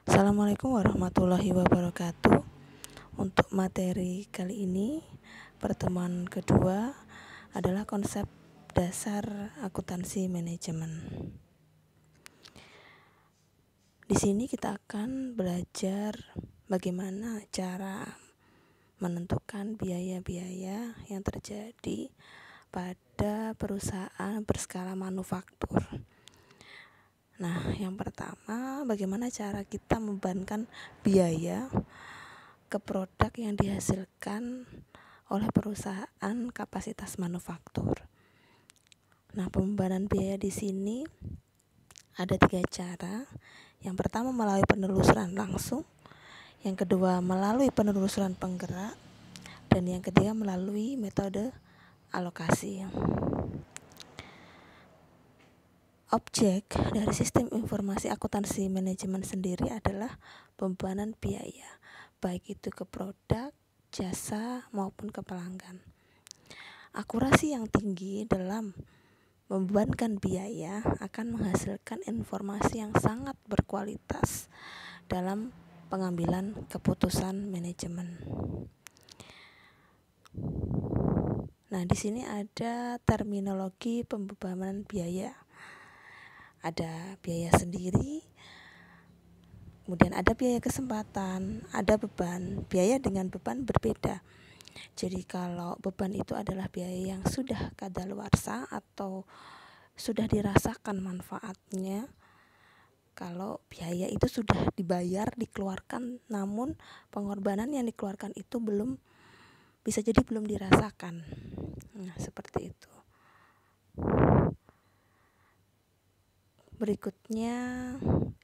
Assalamualaikum warahmatullahi wabarakatuh. Untuk materi kali ini, pertemuan kedua adalah konsep dasar akuntansi manajemen. Di sini kita akan belajar bagaimana cara menentukan biaya-biaya yang terjadi pada perusahaan berskala manufaktur. Nah, yang pertama, bagaimana cara kita membebankan biaya ke produk yang dihasilkan oleh perusahaan kapasitas manufaktur. Nah, pembebanan biaya di sini ada 3 cara. Yang pertama melalui penelusuran langsung, yang kedua melalui penelusuran penggerak, dan yang ketiga melalui metode alokasi. Objek dari sistem informasi akuntansi manajemen sendiri adalah pembebanan biaya, baik itu ke produk, jasa, maupun ke pelanggan. Akurasi yang tinggi dalam membebankan biaya akan menghasilkan informasi yang sangat berkualitas dalam pengambilan keputusan manajemen. Nah, di sini ada terminologi pembebanan biaya. Ada biaya sendiri, kemudian ada biaya kesempatan, ada beban. Biaya dengan beban berbeda. Jadi kalau beban itu adalah biaya yang sudah kadaluarsa atau sudah dirasakan manfaatnya. Kalau biaya itu sudah dibayar, dikeluarkan, namun pengorbanan yang dikeluarkan itu bisa jadi belum dirasakan. Nah, seperti itu. Berikutnya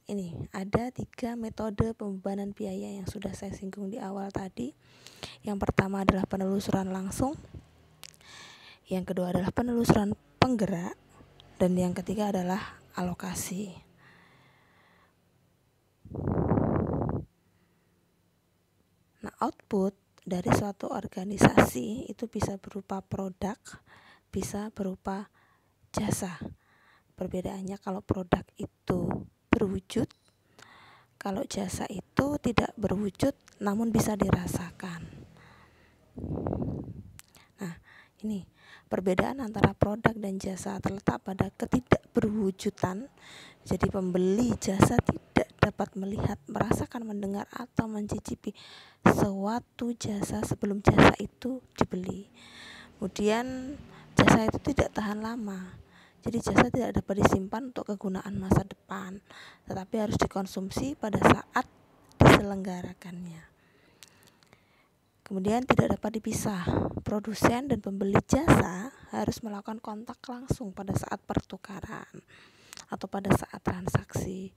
ini ada 3 metode pembebanan biaya yang sudah saya singgung di awal tadi. Yang pertama adalah penelusuran langsung, yang kedua adalah penelusuran penggerak, dan yang ketiga adalah alokasi. Nah, output dari suatu organisasi itu bisa berupa produk, bisa berupa jasa. Perbedaannya kalau produk itu berwujud, kalau jasa itu tidak berwujud namun bisa dirasakan. Nah, ini perbedaan antara produk dan jasa terletak pada ketidakberwujudan. Jadi pembeli jasa tidak dapat melihat, merasakan, mendengar, atau mencicipi suatu jasa sebelum jasa itu dibeli. Kemudian jasa itu tidak tahan lama. Jadi jasa tidak dapat disimpan untuk kegunaan masa depan, tetapi harus dikonsumsi pada saat diselenggarakannya. Kemudian tidak dapat dipisah. Produsen dan pembeli jasa harus melakukan kontak langsung pada saat pertukaran atau pada saat transaksi.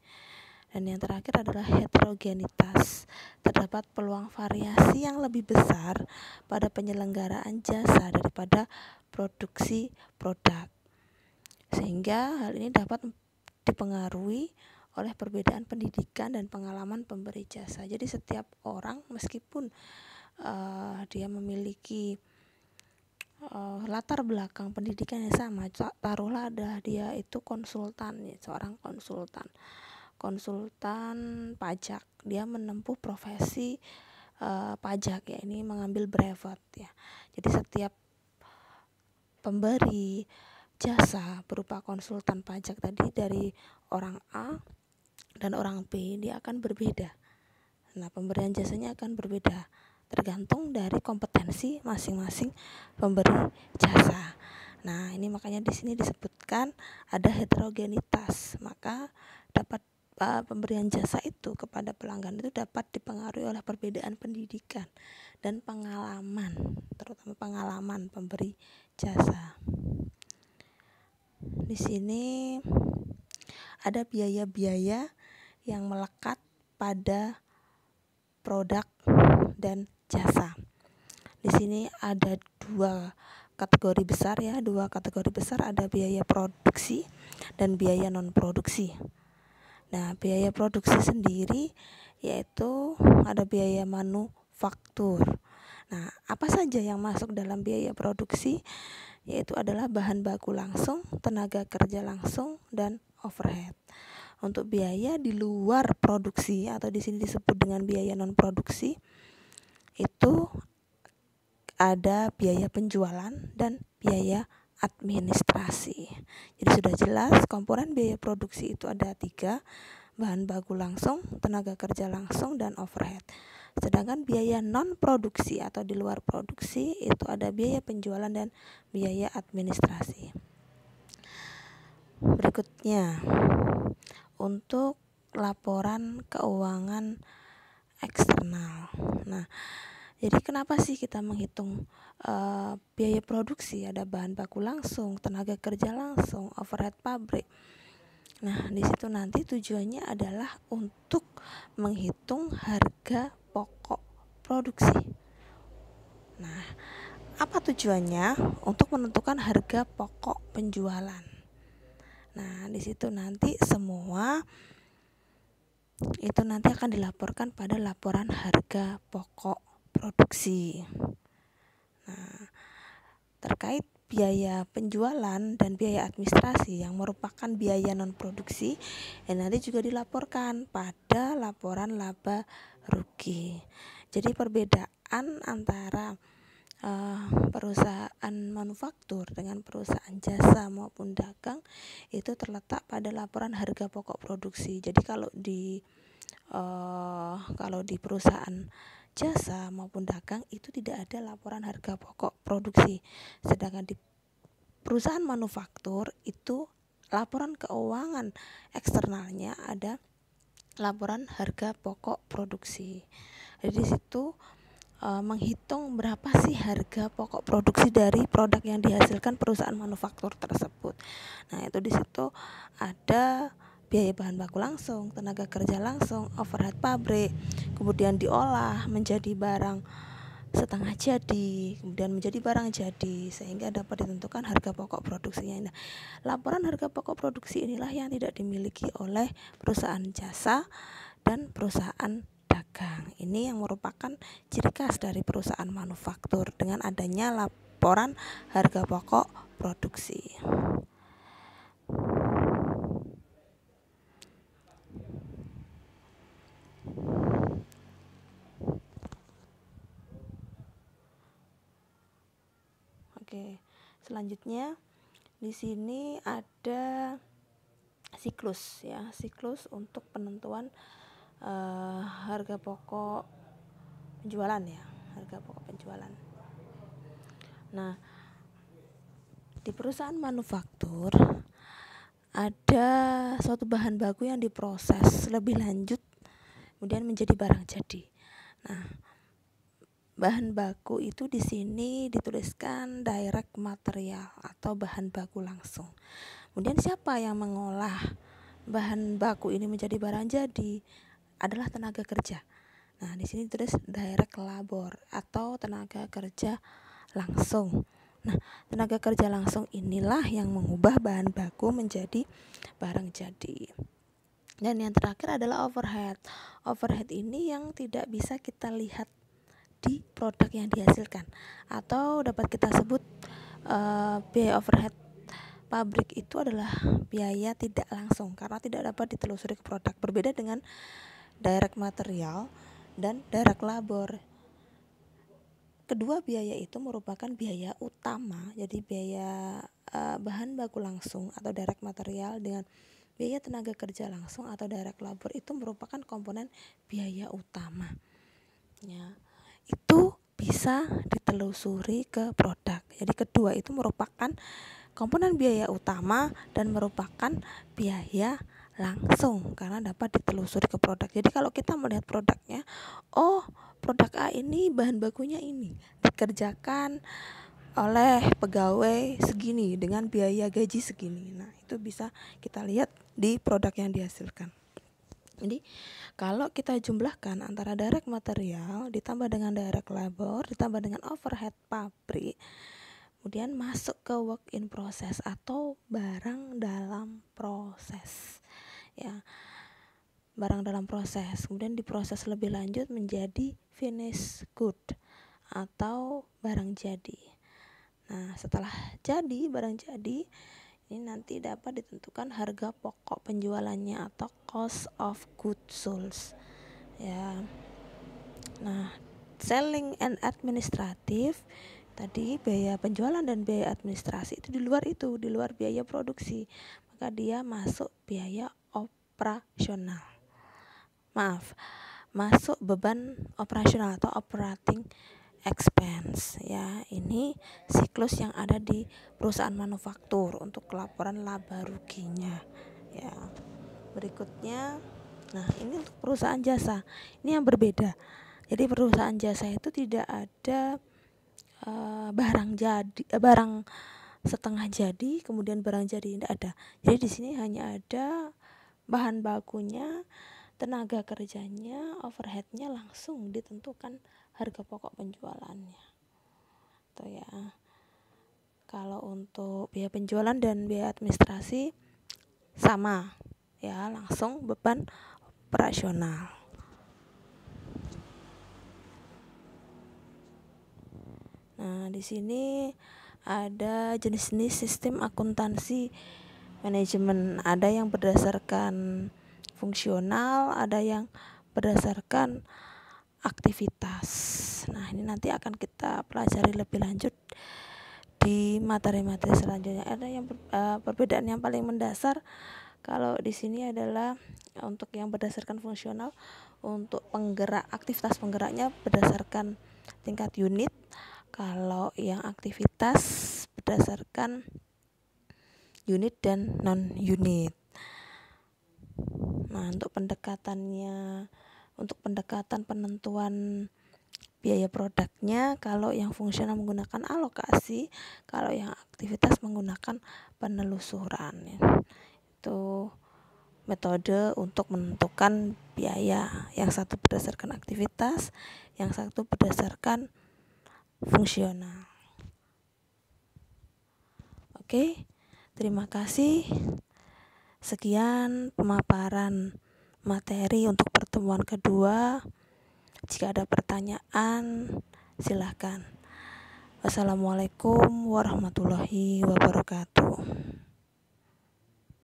Dan yang terakhir adalah heterogenitas. Terdapat peluang variasi yang lebih besar pada penyelenggaraan jasa daripada produksi produk. Sehingga hal ini dapat dipengaruhi oleh perbedaan pendidikan dan pengalaman pemberi jasa. Jadi setiap orang meskipun dia memiliki latar belakang pendidikan yang sama, taruhlah adalah dia itu konsultan, seorang konsultan pajak, dia menempuh profesi pajak, ya, ini mengambil brevet, ya. Jadi setiap pemberi jasa berupa konsultan pajak tadi dari orang A dan orang B, dia akan berbeda. Nah, pemberian jasanya akan berbeda tergantung dari kompetensi masing-masing pemberi jasa. Nah, ini makanya di sini disebutkan ada heterogenitas. Maka dapat pemberian jasa itu kepada pelanggan itu dapat dipengaruhi oleh perbedaan pendidikan dan pengalaman, terutama pengalaman pemberi jasa. Di sini ada biaya-biaya yang melekat pada produk dan jasa. Di sini ada 2 kategori besar, ya. 2 kategori besar, ada biaya produksi dan biaya non produksi. Nah, biaya produksi sendiri yaitu ada biaya manufaktur. Nah, apa saja yang masuk dalam biaya produksi? Yaitu adalah bahan baku langsung, tenaga kerja langsung, dan overhead. Untuk biaya di luar produksi atau di sini disebut dengan biaya non produksi, itu ada biaya penjualan dan biaya administrasi. Jadi sudah jelas komponen biaya produksi itu ada 3, bahan baku langsung, tenaga kerja langsung, dan overhead. Sedangkan biaya non produksi atau di luar produksi itu ada biaya penjualan dan biaya administrasi. Berikutnya, untuk laporan keuangan eksternal. Nah, jadi kenapa sih kita menghitung biaya produksi? Ada bahan baku langsung, tenaga kerja langsung, overhead pabrik. Nah, di situ nanti tujuannya adalah untuk menghitung harga pokok produksi. Nah, apa tujuannya? Untuk menentukan harga pokok penjualan. Nah, di situ nanti semua itu nanti akan dilaporkan pada laporan harga pokok produksi. Nah, terkait biaya penjualan dan biaya administrasi yang merupakan biaya non produksi, nanti juga dilaporkan pada laporan laba rugi. Jadi perbedaan antara perusahaan manufaktur dengan perusahaan jasa maupun dagang itu terletak pada laporan harga pokok produksi. Jadi kalau di perusahaan jasa maupun dagang itu tidak ada laporan harga pokok produksi. Sedangkan di perusahaan manufaktur itu laporan keuangan eksternalnya ada laporan harga pokok produksi. Jadi di situ menghitung berapa sih harga pokok produksi dari produk yang dihasilkan perusahaan manufaktur tersebut. Nah, itu di situ ada biaya bahan baku langsung, tenaga kerja langsung, overhead pabrik, kemudian diolah menjadi barang setengah jadi, kemudian menjadi barang jadi, sehingga dapat ditentukan harga pokok produksinya. Nah, laporan harga pokok produksi inilah yang tidak dimiliki oleh perusahaan jasa dan perusahaan dagang. Ini yang merupakan ciri khas dari perusahaan manufaktur dengan adanya laporan harga pokok produksi. Oke, selanjutnya di sini ada siklus ya, siklus untuk penentuan harga pokok penjualan ya, harga pokok penjualan. Nah, di perusahaan manufaktur ada suatu bahan baku yang diproses lebih lanjut kemudian menjadi barang jadi. Nah, bahan baku itu di sini dituliskan direct material atau bahan baku langsung. Kemudian siapa yang mengolah bahan baku ini menjadi barang jadi? Adalah tenaga kerja. Nah, di sini ditulis direct labor atau tenaga kerja langsung. Nah, tenaga kerja langsung inilah yang mengubah bahan baku menjadi barang jadi. Dan yang terakhir adalah overhead. Overhead ini yang tidak bisa kita lihat di produk yang dihasilkan, atau dapat kita sebut biaya overhead pabrik itu adalah biaya tidak langsung karena tidak dapat ditelusuri ke produk. Berbeda dengan direct material dan direct labor. Kedua biaya itu merupakan biaya utama. Jadi biaya bahan baku langsung atau direct material dengan biaya tenaga kerja langsung atau direct labor itu merupakan komponen biaya utama. Ya, itu bisa ditelusuri ke produk. Jadi kedua itu merupakan komponen biaya utama dan merupakan biaya langsung karena dapat ditelusuri ke produk. Jadi kalau kita melihat produknya, oh produk A ini bahan bakunya ini dikerjakan oleh pegawai segini dengan biaya gaji segini. Nah, itu bisa kita lihat di produk yang dihasilkan. Jadi kalau kita jumlahkan antara direct material ditambah dengan direct labor ditambah dengan overhead pabrik, kemudian masuk ke work in process atau barang dalam proses ya, barang dalam proses, kemudian diproses lebih lanjut menjadi finished good atau barang jadi. Nah, setelah jadi barang jadi Ini nanti dapat ditentukan harga pokok penjualannya atau cost of goods sold ya. Nah, selling and administrative tadi biaya penjualan dan biaya administrasi itu di luar biaya produksi, maka dia masuk biaya operasional. Masuk beban operasional atau operating expense ya. Ini siklus yang ada di perusahaan manufaktur untuk laporan laba ruginya ya. Berikutnya, nah ini untuk perusahaan jasa, ini yang berbeda. Jadi perusahaan jasa itu tidak ada barang setengah jadi kemudian barang jadi, tidak ada. Jadi di sini hanya ada bahan bakunya, tenaga kerjanya, overheadnya, langsung ditentukan harga pokok penjualannya. Tuh ya. Kalau untuk biaya penjualan dan biaya administrasi sama ya, langsung beban operasional. Nah, di sini ada jenis-jenis sistem akuntansi manajemen. Ada yang berdasarkan fungsional, ada yang berdasarkan aktivitas. Nah, ini nanti akan kita pelajari lebih lanjut di materi-materi selanjutnya. Ada yang perbedaan yang paling mendasar kalau di sini adalah untuk yang berdasarkan fungsional, untuk aktivitas penggeraknya berdasarkan tingkat unit. Kalau yang aktivitas berdasarkan unit dan non unit. Nah, untuk pendekatan penentuan biaya produknya, kalau yang fungsional menggunakan alokasi, kalau yang aktivitas menggunakan penelusuran. Itu metode untuk menentukan biaya, yang satu berdasarkan aktivitas, yang satu berdasarkan fungsional. Oke, terima kasih. Sekian pemaparan materi untuk pertemuan kedua. Jika ada pertanyaan, silahkan. Wassalamualaikum warahmatullahi wabarakatuh.